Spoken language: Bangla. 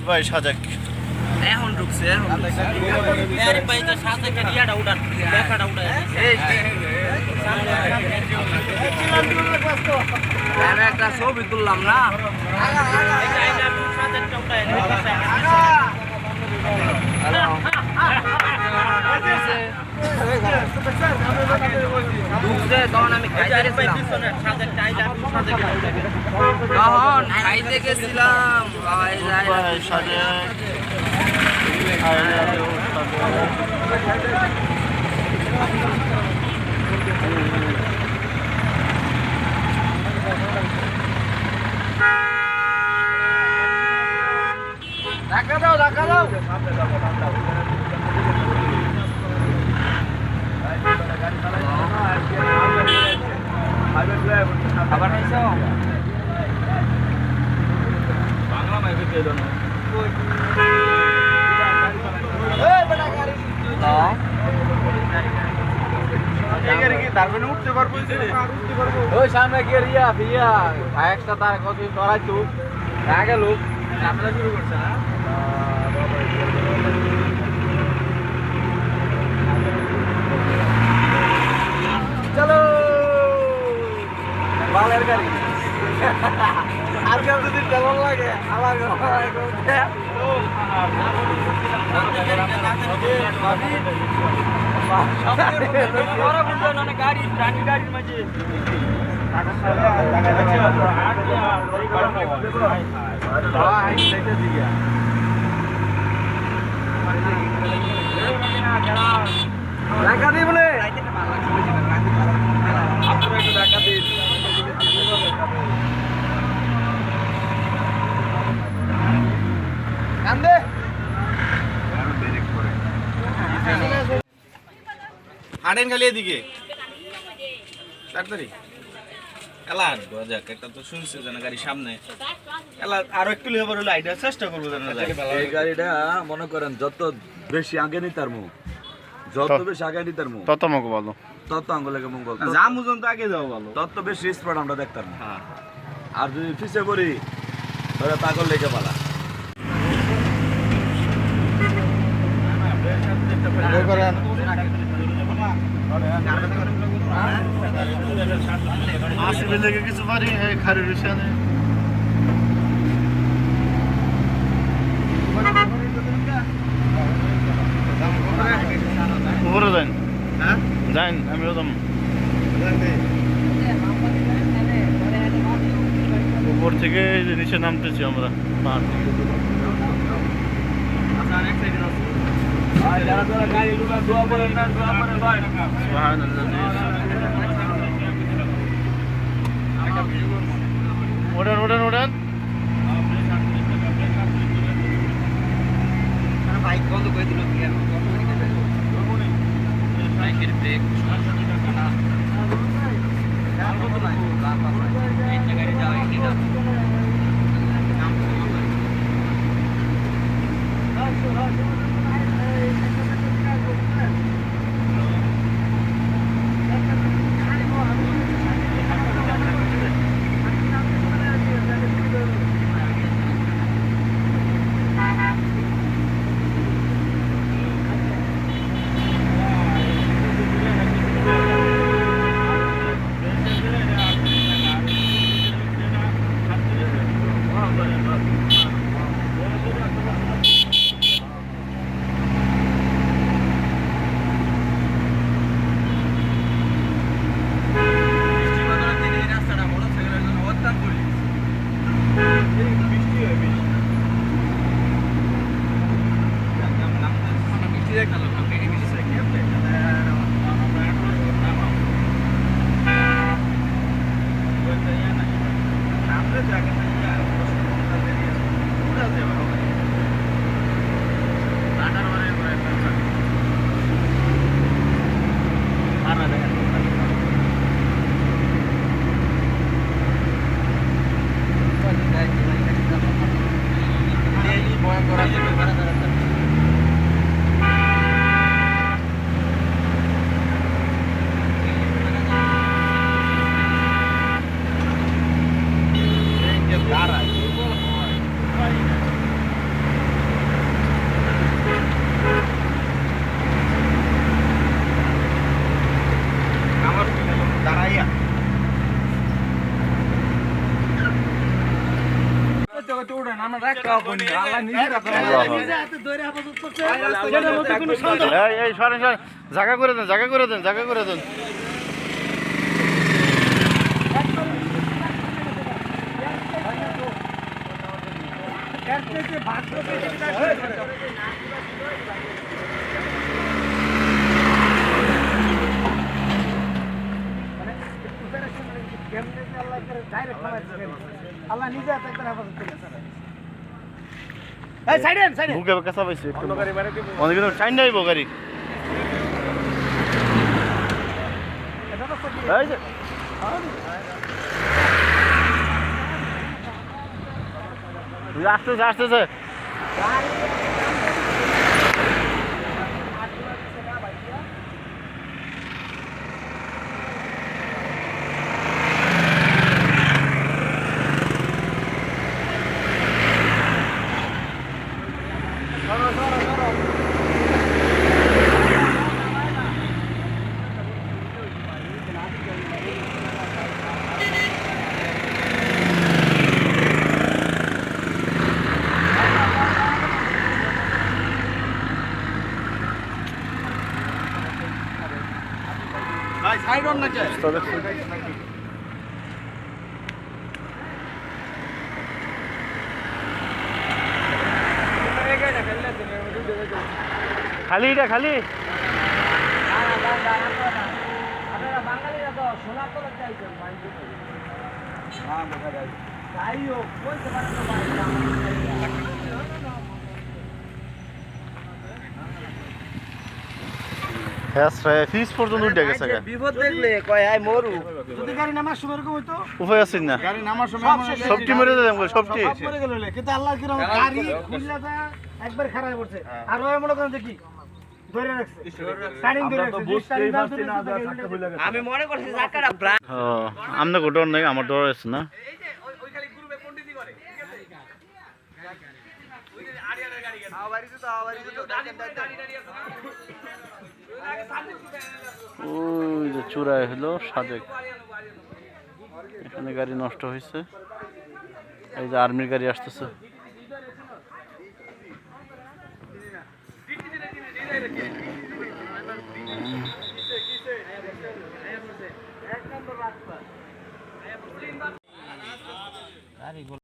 ভাই সাজেক এখন ঢুকছে আরে ভাই তো সাথে রিয়াটা উড়ান দেখাটা উড়ায় আমি একটা ছবি তুললাম না তখন আমি খাইতে গেছিলাম ধাক্কা দাও আবার আইছো বাংলা মাইকে দিও না এই বড় গাড়ি না এই গাড়ি কি তারপরে উঠতে পারবো ওই সামনে গিয়ে রিয়া ভিয়া একটা তার কত ধরাই তো আগে লোক আমরা শুরু করছে না চলো বালের গাড়ি আজকাল যদি কেমন লাগে আমার গাড়ির মাঝে দেখা দিই বলে দেখা দিই কান্দে হাডেন খালি এদিকে তাড়াতাড়ি এলা যাক একটা তো শুনছে যেন গাড়ি সামনে এলা আরো একটু লেবার হলে আইডিয়া চেষ্টা করবো যেন এই গাড়িটা মনে করেন যত বেশি আগে নিতার মুখ যত বেশি আগে নিতার মুখ তত মক ভালো তত আঙ্গুলেকে মঙ্গল যা মুজন তো আগে যাও ভালো তত বেশি স্পিড আমরা দেখতাম না হ্যাঁ আর যদি পিছিয়ে পড়ি তাহলে পাগল লেগে পালা আসলে লেগে কিছু পারি খারি রুশানে উপরে যান হ্যাঁ যান আমিও যাম উপর থেকে নিচে নামতেছি আমরা পাহাড় থেকে ওড়ান বাইক বন্ধ করে দিল বাইকের ব্রেক আমরা রাখতে হবে না, আল্লাহ নিজে রাখবে। এই সরেন সরেন, জায়গা করে দেন, জায়গা করে দেন, জায়গা করে দেন। আল্লাহ নিজে হাতে একবার হেফাজত করেছে। বুকে কাঁচা পাইছি একটু। অনেক কিন্তু টাইম যাইব গাড়ি। এই যে আসতেছে আসতেছে। ভাই সাইড অন না যায়। খালি এটা খালি। আপনারা বাঙালিরা তো সোনা তোলা চাইছেন ভাই। তাই হোক বলতে পারেন তো ভাই। হ্যাঁ ফিস পর্যন্ত উঠে গেছে। বিপদ দেখলে কয় আই মরু। যদি গাড়ি নামার সময় এরকম হইতো উপায় আছে না, গাড়ি নামার সময় সবটি মরে যাবে সবটি। সব মরে গেল কিন্তু আল্লাহ কি রকম গাড়ি খুললাটা একবার খারাপ পড়ছে আর ওই মনে করেন দেখি ধরে রাখছে স্টার্টিং ধরে রাখছে আমি মনে করছি জাকাটা ব্রাক। ও আমনে কো ডর নাই, আমার ডর আছে না। এই যে ওই খালি গ্রুপে পন্ডিতি করে ঠিক আছে। ওই যে আরিয়ানের গাড়ি গেছে। আওয়ারি তো দাঁড়ি আছে না। ওই যে চূড়ায় হলো সাদেক, এখানে গাড়ি নষ্ট হয়েছে। এই যে আর্মির গাড়ি আসতেছে। দিদি